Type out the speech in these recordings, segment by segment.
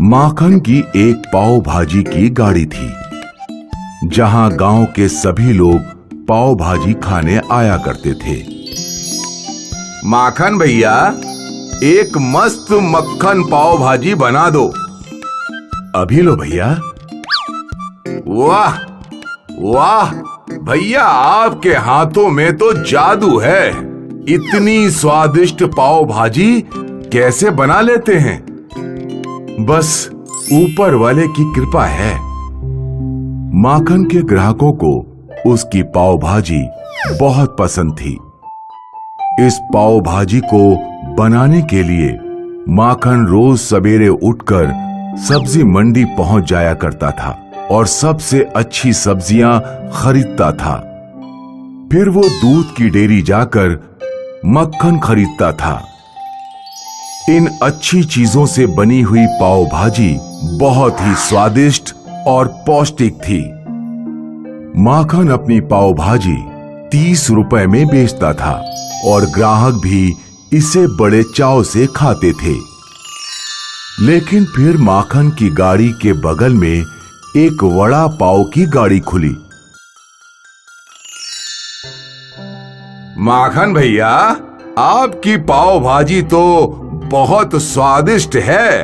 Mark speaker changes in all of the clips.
Speaker 1: माखन की एक पाव भाजी की गाड़ी थी, जहां गांव के सभी लोग पाव भाजी खाने आया करते थे। माखन भैया, एक मस्त मक्खन पाव भाजी बना दो। अभी लो भैया। वाह वाह भैया, आपके हाथों में तो जादू है। इतनी स्वादिष्ट पाव भाजी कैसे बना लेते हैं? बस ऊपर वाले की कृपा है। माखन के ग्राहकों को उसकी पाव भाजी बहुत पसंद थी। इस पाव भाजी को बनाने के लिए माखन रोज सवेरे उठकर सब्जी मंडी पहुंच जाया करता था और सबसे अच्छी सब्जियां खरीदता था। फिर वो दूध की डेयरी जाकर मक्खन खरीदता था। इन अच्छी चीजों से बनी हुई पाव भाजी बहुत ही स्वादिष्ट और पौष्टिक थी। माखन अपनी पाव भाजी 30 रुपए में बेचता था और ग्राहक भी इसे बड़े चाव से खाते थे। लेकिन फिर माखन की गाड़ी के बगल में एक वड़ा पाव की गाड़ी खुली। माखन भैया, आपकी पाव भाजी तो बहुत स्वादिष्ट है।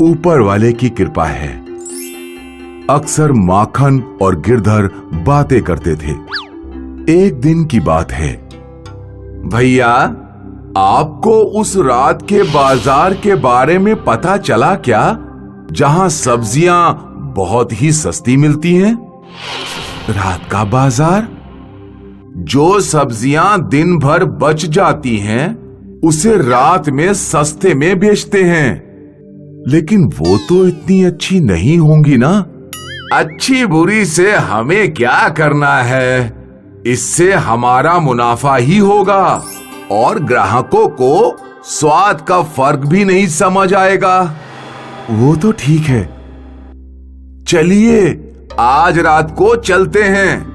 Speaker 1: ऊपर वाले की कृपा है। अक्सर माखन और गिरधर बातें करते थे। एक दिन की बात है। भैया, आपको उस रात के बाजार के बारे में पता चला क्या, जहां सब्जियां बहुत ही सस्ती मिलती हैं? रात का बाजार? जो सब्जियां दिन भर बच जाती हैं, उसे रात में सस्ते में बेचते हैं। लेकिन वो तो इतनी अच्छी नहीं होंगी ना? अच्छी बुरी से हमें क्या करना है? इससे हमारा मुनाफा ही होगा और ग्राहकों को स्वाद का फर्क भी नहीं समझ आएगा। वो तो ठीक है, चलिए आज रात को चलते हैं।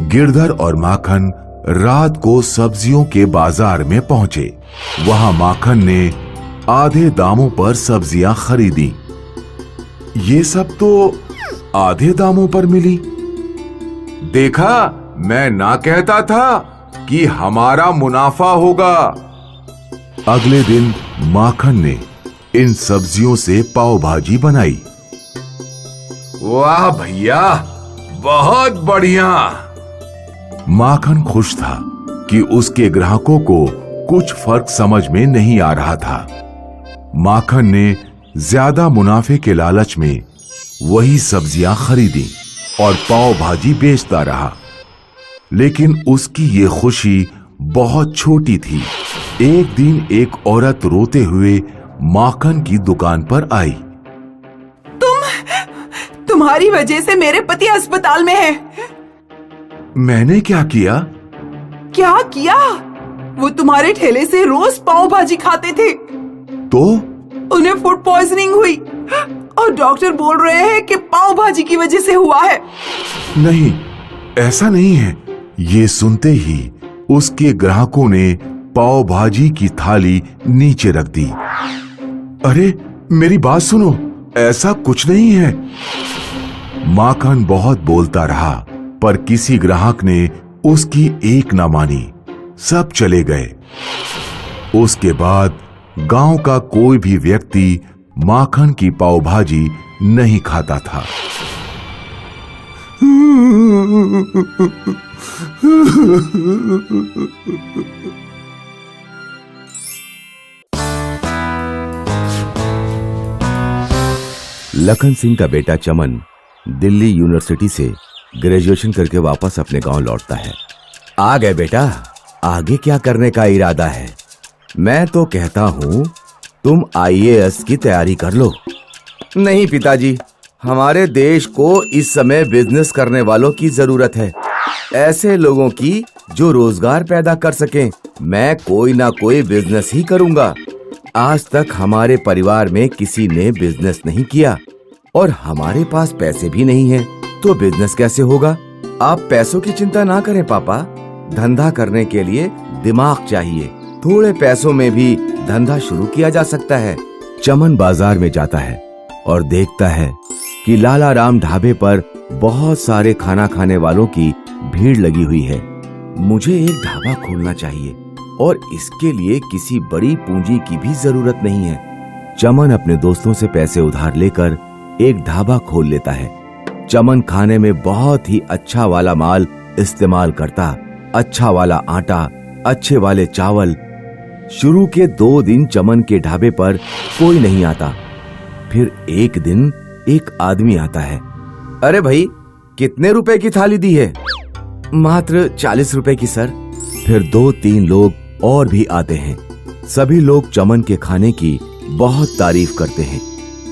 Speaker 1: गिरधर और माखन रात को सब्जियों के बाजार में पहुंचे। वहां माखन ने आधे दामों पर सब्जियां खरीदी। ये सब तो आधे दामों पर मिली। देखा, मैं ना कहता था कि हमारा मुनाफा होगा। अगले दिन माखन ने इन सब्जियों से पाव भाजी बनाई। वाह भैया, बहुत बढ़िया। माखन खुश था कि उसके ग्राहकों को कुछ फर्क समझ में नहीं आ रहा था। माखन ने ज्यादा मुनाफे के लालच में वही सब्जियां खरीदी और पाव भाजी बेचता रहा। लेकिन उसकी ये खुशी बहुत छोटी थी। एक दिन एक औरत रोते हुए माखन की दुकान पर आई।
Speaker 2: तुम्हारी वजह से मेरे पति अस्पताल में है।
Speaker 1: मैंने क्या किया?
Speaker 2: क्या किया? वो तुम्हारे ठेले से रोज पाव भाजी खाते थे।
Speaker 1: तो
Speaker 2: उन्हें फूड पॉइजनिंग हुई और डॉक्टर बोल रहे हैं कि पाव भाजी की वजह से हुआ है।
Speaker 1: नहीं, ऐसा नहीं है। ये सुनते ही उसके ग्राहकों ने पाव भाजी की थाली नीचे रख दी। अरे मेरी बात सुनो, ऐसा कुछ नहीं है। माखन बहुत बोलता रहा, पर किसी ग्राहक ने उसकी एक न मानी। सब चले गए। उसके बाद गांव का कोई भी व्यक्ति माखन की पाव भाजी नहीं खाता था।
Speaker 3: लखन सिंह का बेटा चमन दिल्ली यूनिवर्सिटी से ग्रेजुएशन करके वापस अपने गांव लौटता है। आ गए बेटा, आगे क्या करने का इरादा है? मैं तो कहता हूँ तुम IAS की तैयारी कर लो। नहीं पिताजी, हमारे देश को इस समय बिजनेस करने वालों की जरूरत है। ऐसे लोगों की जो रोजगार पैदा कर सकें। मैं कोई ना कोई बिजनेस ही करूंगा। आज तक हमारे परिवार में किसी ने बिजनेस नहीं किया और हमारे पास पैसे भी नहीं है, तो बिजनेस कैसे होगा? आप पैसों की चिंता ना करें पापा। धंधा करने के लिए दिमाग चाहिए। थोड़े पैसों में भी धंधा शुरू किया जा सकता है। चमन बाजार में जाता है और देखता है कि लाला राम ढाबे पर बहुत सारे खाना खाने वालों की भीड़ लगी हुई है। मुझे एक ढाबा खोलना चाहिए और इसके लिए किसी बड़ी पूंजी की भी जरूरत नहीं है। चमन अपने दोस्तों से पैसे उधार लेकर एक ढाबा खोल लेता है। चमन खाने में बहुत ही अच्छा वाला माल इस्तेमाल करता, अच्छा वाला आटा, अच्छे वाले चावल। शुरू के 2 दिन चमन के ढाबे पर कोई नहीं आता। फिर एक दिन एक आदमी आता है। अरे भाई, कितने रुपए की थाली दी है? मात्र 40 रुपए की सर। फिर 2-3 लोग और भी आते हैं। सभी लोग चमन के खाने की बहुत तारीफ करते हैं।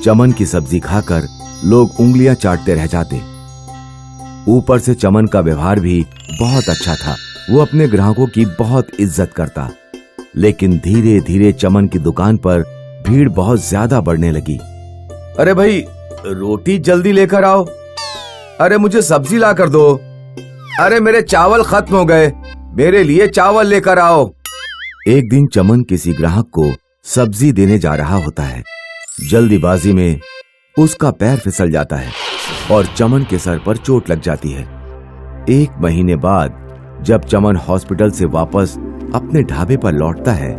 Speaker 3: चमन की सब्जी खाकर लोग उंगलियां चाटते रह जाते। ऊपर से चमन का व्यवहार भी बहुत अच्छा था। वो अपने ग्राहकों की बहुत इज्जत करता। लेकिन धीरे धीरे चमन की दुकान पर भीड़ बहुत ज्यादा बढ़ने लगी। अरे भाई, रोटी जल्दी लेकर आओ। अरे मुझे सब्जी ला कर दो। अरे मेरे चावल खत्म हो गए, मेरे लिए चावल लेकर आओ। एक दिन चमन किसी ग्राहक को सब्जी देने जा रहा होता है। जल्दीबाजी में उसका पैर फिसल जाता है और चमन के सर पर चोट लग जाती है। 1 महीने बाद जब चमन हॉस्पिटल से वापस अपने ढाबे पर लौटता है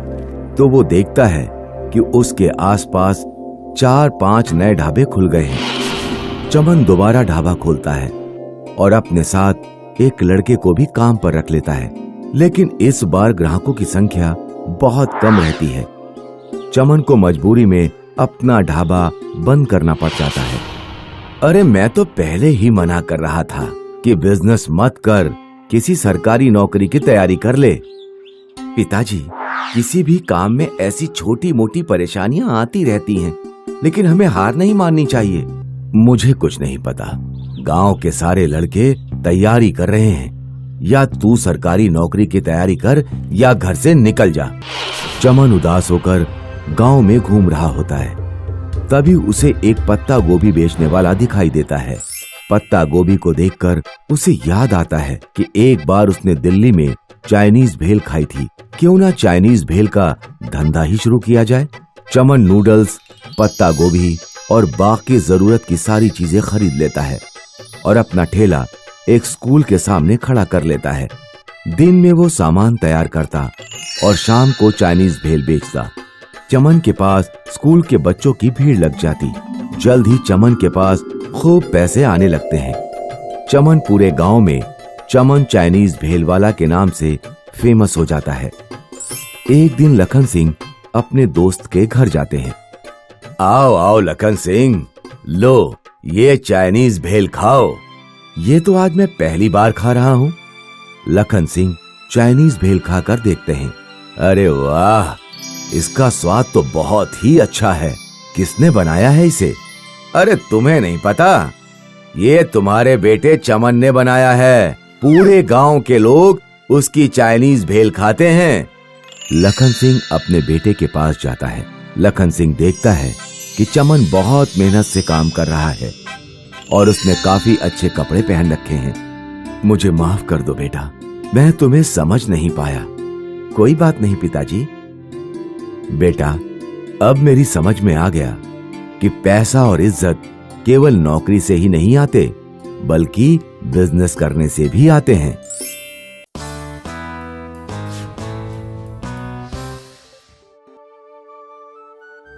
Speaker 3: तो वो देखता है कि उसके आसपास 4-5 नए ढाबे खुल गए हैं। चमन दोबारा ढाबा खोलता है और अपने साथ एक लड़के को भी काम पर रख लेता है। लेकिन इस बार ग्राहकों की संख्या बहुत कम रहती है। चमन को मजबूरी में अपना ढाबा बंद करना पड़ जाता है। अरे मैं तो पहले ही मना कर रहा था कि बिजनेस मत कर, किसी सरकारी नौकरी की तैयारी कर ले। पिताजी, किसी भी काम में ऐसी छोटी मोटी परेशानियां आती रहती हैं, लेकिन हमें हार नहीं माननी चाहिए। मुझे कुछ नहीं पता, गांव के सारे लड़के तैयारी कर रहे हैं। या तू सरकारी नौकरी की तैयारी कर या घर से निकल जा। चमन उदास होकर गांव में घूम रहा होता है। तभी उसे एक पत्ता गोभी बेचने वाला दिखाई देता है। पत्ता गोभी को देखकर उसे याद आता है कि एक बार उसने दिल्ली में चाइनीज भेल खाई थी। क्यों ना चाइनीज भेल का धंधा ही शुरू किया जाए। चमन नूडल्स, पत्ता गोभी और बाकी जरूरत की सारी चीजें खरीद लेता है और अपना ठेला एक स्कूल के सामने खड़ा कर लेता है। दिन में वो सामान तैयार करता और शाम को चाइनीज भेल बेचता। चमन के पास स्कूल के बच्चों की भीड़ लग जाती। जल्द ही चमन के पास खूब पैसे आने लगते हैं। चमन पूरे गांव में चमन चाइनीज भेल वाला के नाम से फेमस हो जाता है। एक दिन लखन सिंह अपने दोस्त के घर जाते हैं। आओ आओ लखन सिंह, लो ये चाइनीज भेल खाओ। ये तो आज मैं पहली बार खा रहा हूँ। लखन सिंह चाइनीज भेल खाकर देखते हैं। अरे वाह, इसका स्वाद तो बहुत ही अच्छा है। किसने बनाया है इसे? अरे तुम्हें नहीं पता, ये तुम्हारे बेटे चमन ने बनाया है। पूरे गांव के लोग उसकी चाइनीज भेल खाते हैं। लखन सिंह अपने बेटे के पास जाता है। लखन सिंह देखता है कि चमन बहुत मेहनत से काम कर रहा है और उसने काफी अच्छे कपड़े पहन रखे हैं। मुझे माफ कर दो बेटा, मैं तुम्हें समझ नहीं पाया। कोई बात नहीं पिताजी। बेटा, अब मेरी समझ में आ गया कि पैसा और इज्जत केवल नौकरी से ही नहीं आते, बल्कि बिजनेस करने से भी आते हैं।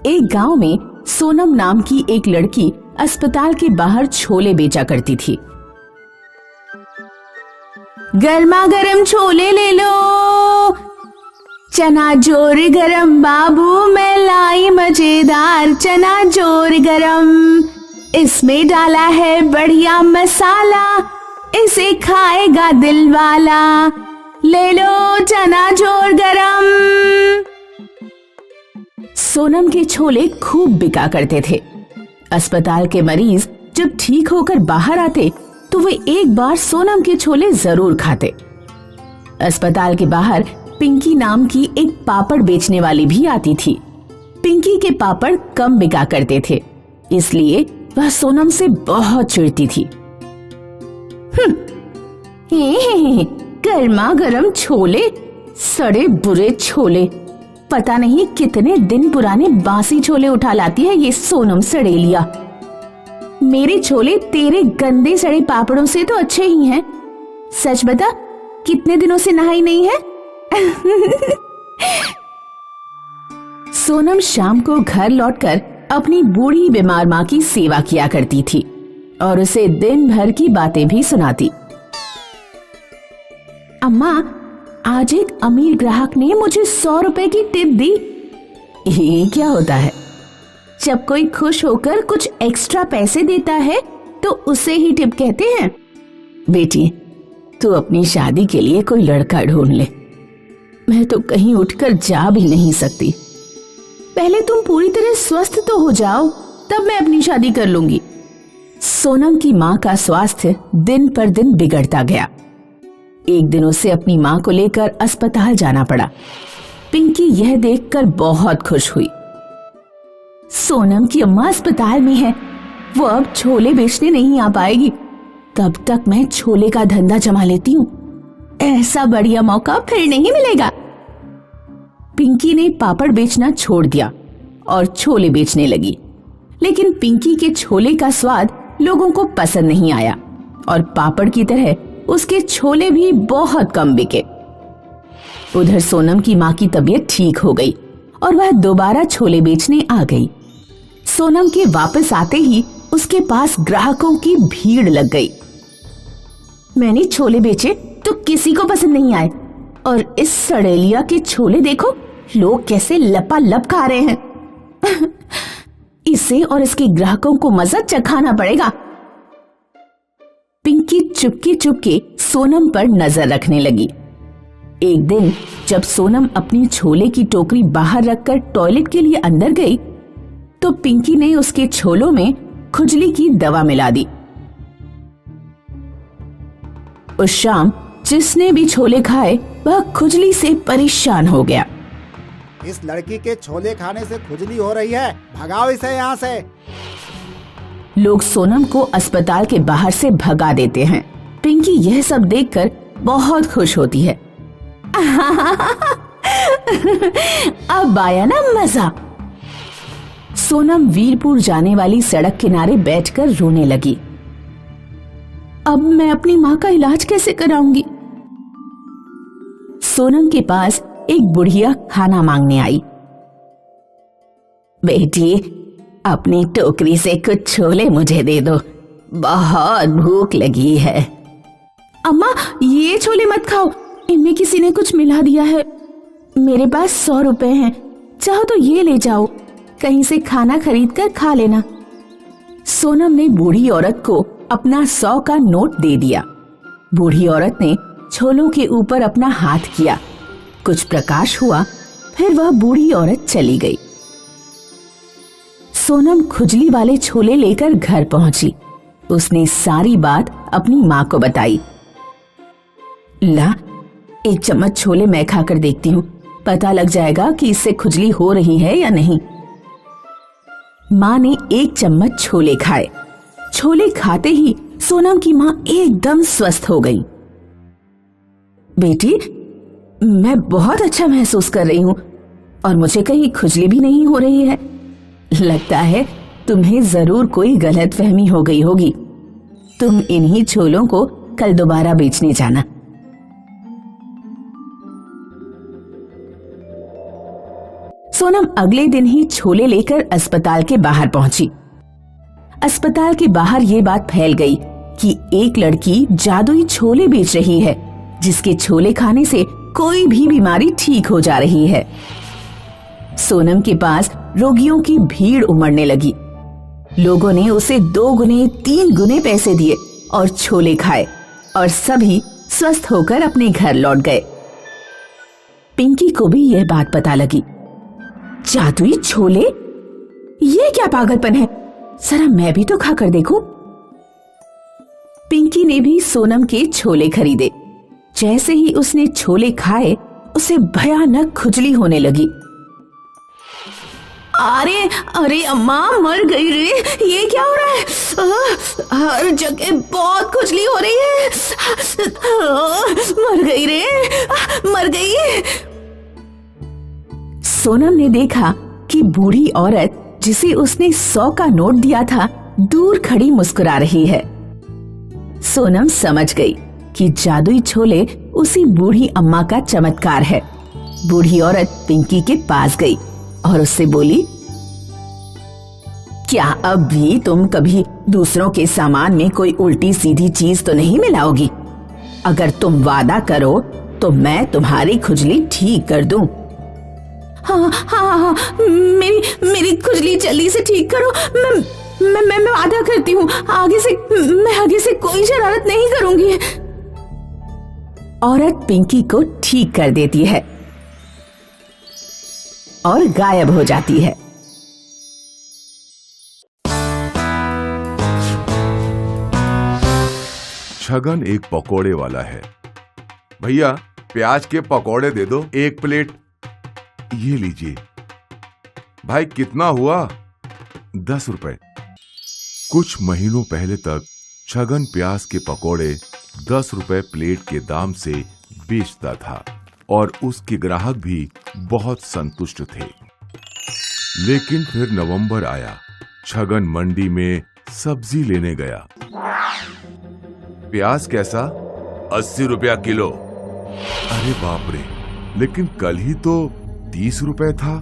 Speaker 4: एक गांव में सोनम नाम की एक लड़की अस्पताल के बाहर छोले बेचा करती थी। गर्मा गर्म छोले ले लो, चना जोर गरम बाबू, मैं लाई मजेदार चना जोर गरम। इसमें डाला है बढ़िया मसाला, इसे खाएगा दिल वाला। ले लो चना जोर गरम। सोनम के छोले खूब बिका करते थे। अस्पताल के मरीज जब ठीक होकर बाहर आते तो वे एक बार सोनम के छोले जरूर खाते। अस्पताल के बाहर पिंकी नाम की एक पापड़ बेचने वाली भी आती थी। पिंकी के पापड़ कम बिका करते थे, इसलिए वह सोनम से बहुत चिढ़ती थी। गर्मा गर्म छोले, सड़े बुरे छोले, पता नहीं कितने दिन पुराने बासी छोले उठा लाती है ये सोनम सड़ेलिया। मेरे छोले तेरे गंदे सड़े पापड़ों से तो अच्छे ही हैं। सच बता, कितने दिनों से नहाई नहीं है? सोनम शाम को घर लौटकर अपनी बूढ़ी बीमार माँ की सेवा किया करती थी और उसे दिन भर की बातें भी सुनाती। अम्मा, आज एक अमीर ग्राहक ने मुझे 100 रुपए की टिप दी। ये क्या होता है? जब कोई खुश होकर कुछ एक्स्ट्रा पैसे देता है तो उसे ही टिप कहते हैं। बेटी, तू अपनी शादी के लिए कोई लड़का ढूंढ ले। मैं तो कहीं उठकर जा भी नहीं सकती। पहले तुम पूरी तरह स्वस्थ तो हो जाओ, तब मैं अपनी शादी कर लूंगी। सोनम की माँ का स्वास्थ्य दिन पर दिन बिगड़ता गया। एक दिन उसे अपनी माँ को लेकर अस्पताल जाना पड़ा। पिंकी यह देखकर बहुत खुश हुई। सोनम की अम्मा अस्पताल में है, वो अब छोले बेचने नहीं आ पाएगी। तब तक मैं छोले का धंधा जमा लेती हूँ, ऐसा बढ़िया मौका फिर नहीं मिलेगा। पिंकी ने पापड़ बेचना छोड़ दिया और छोले बेचने लगी। लेकिन पिंकी के छोले का स्वाद लोगों को पसंद नहीं आया और पापड़ की तरह उसके छोले भी बहुत कम बिके। उधर सोनम की माँ की तबीयत ठीक हो गई और वह दोबारा छोले बेचने आ गई। सोनम के वापस आते ही उसके पास ग्राहकों की भीड़ लग गई। मैंने छोले बेचे तो किसी को पसंद नहीं आए, और इस सड़ेलिया के छोले देखो, लोग कैसे लपालप खा रहे हैं। इसे और इसके ग्राहकों को मजा चखाना पड़ेगा। पिंकी चुपके चुपके सोनम पर नजर रखने लगी। एक दिन जब सोनम अपनी छोले की टोकरी बाहर रखकर टॉयलेट के लिए अंदर गई तो पिंकी ने उसके छोलों में खुजली की दवा मिला दी। उस शाम जिसने भी छोले खाए वह खुजली से परेशान हो गया।
Speaker 5: इस लड़की के छोले खाने से खुजली हो रही है, भगाओ इसे यहाँ से।
Speaker 4: लोग सोनम को अस्पताल के बाहर से भगा देते हैं। पिंकी यह सब देखकर बहुत खुश होती है। अब आया ना मजा। सोनम वीरपुर जाने वाली सड़क किनारे बैठकर रोने लगी। अब मैं अपनी माँ का इलाज कैसे कराऊंगी? सोनम के पास एक बुढ़िया खाना मांगने आई। बेटी, अपनी टोकरी से कुछ छोले मुझे दे दो, बहुत भूख लगी है। अम्मा, ये छोले मत खाओ, इनमें किसी ने कुछ मिला दिया है। मेरे पास 100 रुपए हैं, चाहो तो ये ले जाओ, कहीं से खाना खरीद कर खा लेना। सोनम ने बूढ़ी औरत को अपना 100 का नोट दे दिया। बूढ़ी औरत ने छोलों के ऊपर अपना हाथ किया, कुछ प्रकाश हुआ, फिर वह बूढ़ी औरत चली गई। सोनम खुजली वाले छोले लेकर घर पहुंची। उसने सारी बात अपनी माँ को बताई। ला, एक चम्मच छोले मैं खाकर देखती हूँ, पता लग जाएगा कि इससे खुजली हो रही है या नहीं। माँ ने एक चम्मच छोले खाए। छोले खाते ही सोनम की माँ एकदम स्वस्थ हो गई। बेटी, मैं बहुत अच्छा महसूस कर रही हूँ और मुझे कहीं खुजली भी नहीं हो रही है। लगता है तुम्हें जरूर कोई गलतफहमी हो गई होगी। तुम इन्हीं छोलों को कल दोबारा बेचने जाना। सोनम अगले दिन ही छोले लेकर अस्पताल के बाहर पहुंची। अस्पताल के बाहर ये बात फैल गई कि एक लड़की जादुई छोले बेच रही है, जिसके छोले खाने से कोई भी बीमारी ठीक हो जा रही है। सोनम के पास रोगियों की भीड़ उमड़ने लगी। लोगों ने उसे 2 गुने 3 गुने पैसे दिए और छोले खाए और सभी स्वस्थ होकर अपने घर लौट गए। पिंकी को भी यह बात पता लगी। जादुई छोले, ये क्या पागलपन है, जरा मैं भी तो खाकर देखूं। पिंकी ने भी सोनम के छोले खरीदे। जैसे ही उसने छोले खाए उसे भयानक खुजली होने लगी। अरे अरे अम्मा, मर गई रे, ये क्या हो रहा है? हर जगह बहुत खुजली हो रही है। मर गई रे, मर गई। सोनम ने देखा कि बूढ़ी औरत जिसे उसने 100 का नोट दिया था दूर खड़ी मुस्कुरा रही है। सोनम समझ गई कि जादुई छोले उसी बूढ़ी अम्मा का चमत्कार है। बूढ़ी औरत पिंकी के पास गई और उससे बोली, क्या अब भी तुम कभी दूसरों के सामान में कोई उल्टी सीधी चीज तो नहीं मिलाओगी? अगर तुम वादा करो तो मैं तुम्हारी खुजली ठीक कर दूं। हाँ हाँ हाँ, मेरी खुजली जल्दी से ठीक करो। मैं वादा करती हूँ आगे से कोई शरारत नहीं करूंगी। औरत पिंकी को ठीक कर देती है और गायब हो जाती है।
Speaker 1: छगन एक पकोड़े वाला है। भैया प्याज के पकोड़े दे दो 1 प्लेट। ये लीजिए। भाई कितना हुआ? 10 रुपए। कुछ महीनों पहले तक छगन प्याज के पकोड़े 10 रुपए प्लेट के दाम से बेचता था और उसके ग्राहक भी बहुत संतुष्ट थे। लेकिन फिर नवंबर आया। छगन मंडी में सब्जी लेने गया। प्याज कैसा? 80 रुपया किलो। अरे बाप रे, लेकिन कल ही तो 30 रुपए था।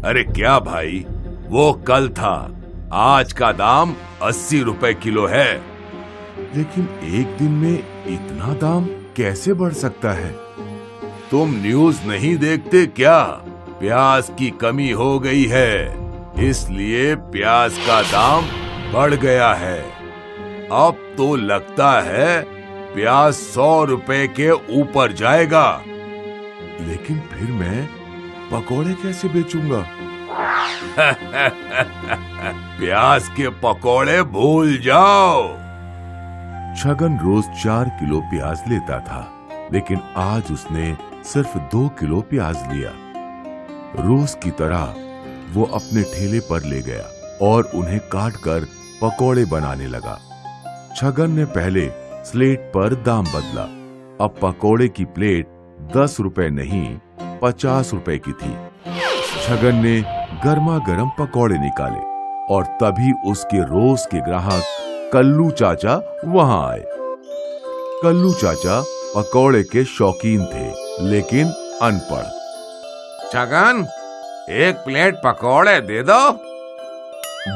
Speaker 1: अरे क्या भाई, वो कल था, आज का दाम 80 रुपए किलो है। लेकिन एक दिन में इतना दाम कैसे बढ़ सकता है? तुम न्यूज़ नहीं देखते क्या? प्याज की कमी हो गई है, इसलिए प्याज का दाम बढ़ गया है। अब तो लगता है प्याज 100 रुपए के ऊपर जाएगा। लेकिन फिर मैं पकोड़े कैसे बेचूंगा? प्याज के पकोड़े भूल जाओ। छगन रोज 4 किलो प्याज लेता था, लेकिन आज उसने सिर्फ 2 किलो प्याज लिया। रोज की तरह वो अपने ठेले पर ले गया और उन्हें काट कर पकोड़े बनाने लगा। छगन ने पहले स्लेट पर दाम बदला। अब पकोड़े की प्लेट 10 रुपए नहीं 50 रुपए की थी। छगन ने गर्मा गर्म पकोड़े निकाले और तभी उसके रोज के ग्राहक कल्लू चाचा वहां आए। कल्लू चाचा पकोड़े के शौकीन थे, लेकिन अनपढ़। छगन, 1 प्लेट पकोड़े दे दो।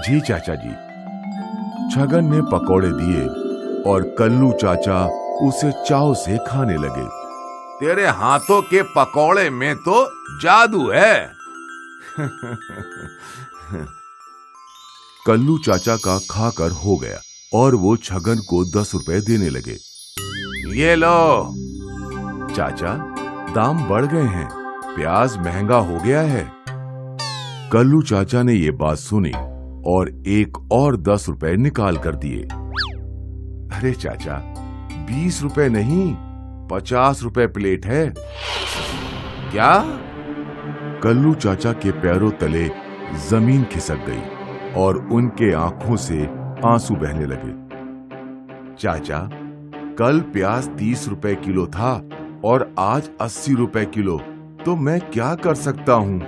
Speaker 1: जी चाचा जी। छगन ने पकोड़े दिए और कल्लू चाचा उसे चाव से खाने लगे। तेरे हाथों के पकोड़े में तो जादू है। कल्लू चाचा का खाकर हो गया और वो छगन को 10 रुपए देने लगे। ये लो। चाचा, दाम बढ़ गए हैं, प्याज महंगा हो गया है। कल्लू चाचा ने ये बात सुनी और एक और 10 रुपए निकाल कर दिए। अरे चाचा, 20 रुपए नहीं 50 रुपए प्लेट है। क्या? कल्लू चाचा के पैरों तले जमीन खिसक गई और उनके आंखों से आंसू बहने लगे। चाचा, कल प्याज 30 रुपए किलो था और आज 80 रुपए किलो, तो मैं क्या कर सकता हूँ?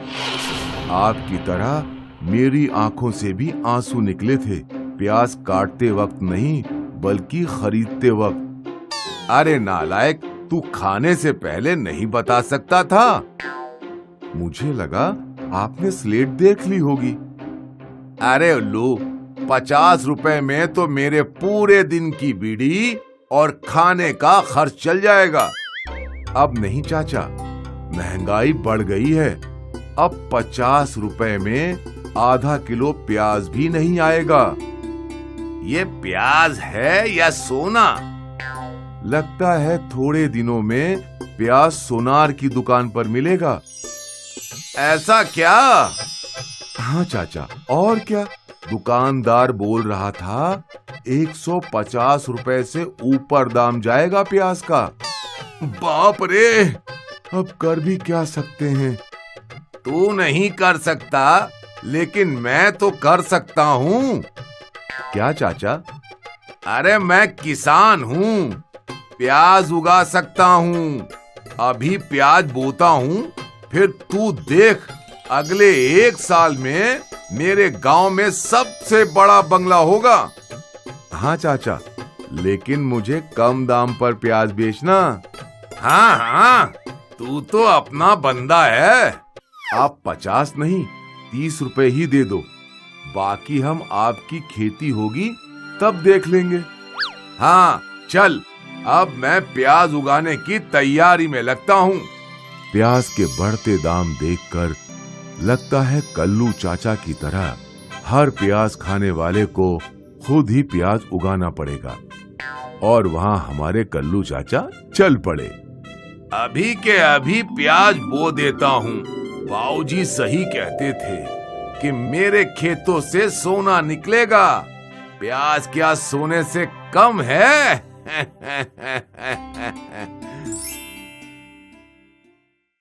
Speaker 1: आपकी तरह मेरी आंखों से भी आंसू निकले थे, प्याज काटते वक्त नहीं बल्कि खरीदते वक्त। अरे नालायक, तू खाने से पहले नहीं बता सकता था? मुझे लगा आपने स्लेट देख ली होगी। अरे उल्लू, 50 रुपए में तो मेरे पूरे दिन की बीड़ी और खाने का खर्च चल जाएगा। अब नहीं चाचा, महंगाई बढ़ गई है। अब 50 रुपए में आधा किलो प्याज भी नहीं आएगा। ये प्याज है या सोना? लगता है थोड़े दिनों में प्याज सोनार की दुकान पर मिलेगा। ऐसा क्या? हाँ चाचा, और क्या? दुकानदार बोल रहा था 150 रुपए से ऊपर दाम जाएगा प्याज का। बाप रे, अब कर भी क्या सकते हैं? तू नहीं कर सकता, लेकिन मैं तो कर सकता हूँ। क्या चाचा? अरे मैं किसान हूँ, प्याज उगा सकता हूँ। अभी प्याज बोता हूँ फिर तू देख, अगले 1 साल में मेरे गांव में सबसे बड़ा बंगला होगा। हाँ चाचा, लेकिन मुझे कम दाम पर प्याज बेचना। हाँ हाँ, तू तो अपना बंदा है। आप 50 नहीं 30 रुपए ही दे दो, बाकी हम आपकी खेती होगी तब देख लेंगे। हाँ चल, अब मैं प्याज उगाने की तैयारी में लगता हूँ। प्याज के बढ़ते दाम देखकर लगता है कल्लू चाचा की तरह हर प्याज खाने वाले को खुद ही प्याज उगाना पड़ेगा। और वहाँ हमारे कल्लू चाचा चल पड़े। अभी के अभी प्याज बो देता हूँ। बाऊजी सही कहते थे कि मेरे खेतों से सोना निकलेगा। प्याज क्या सोने से कम है?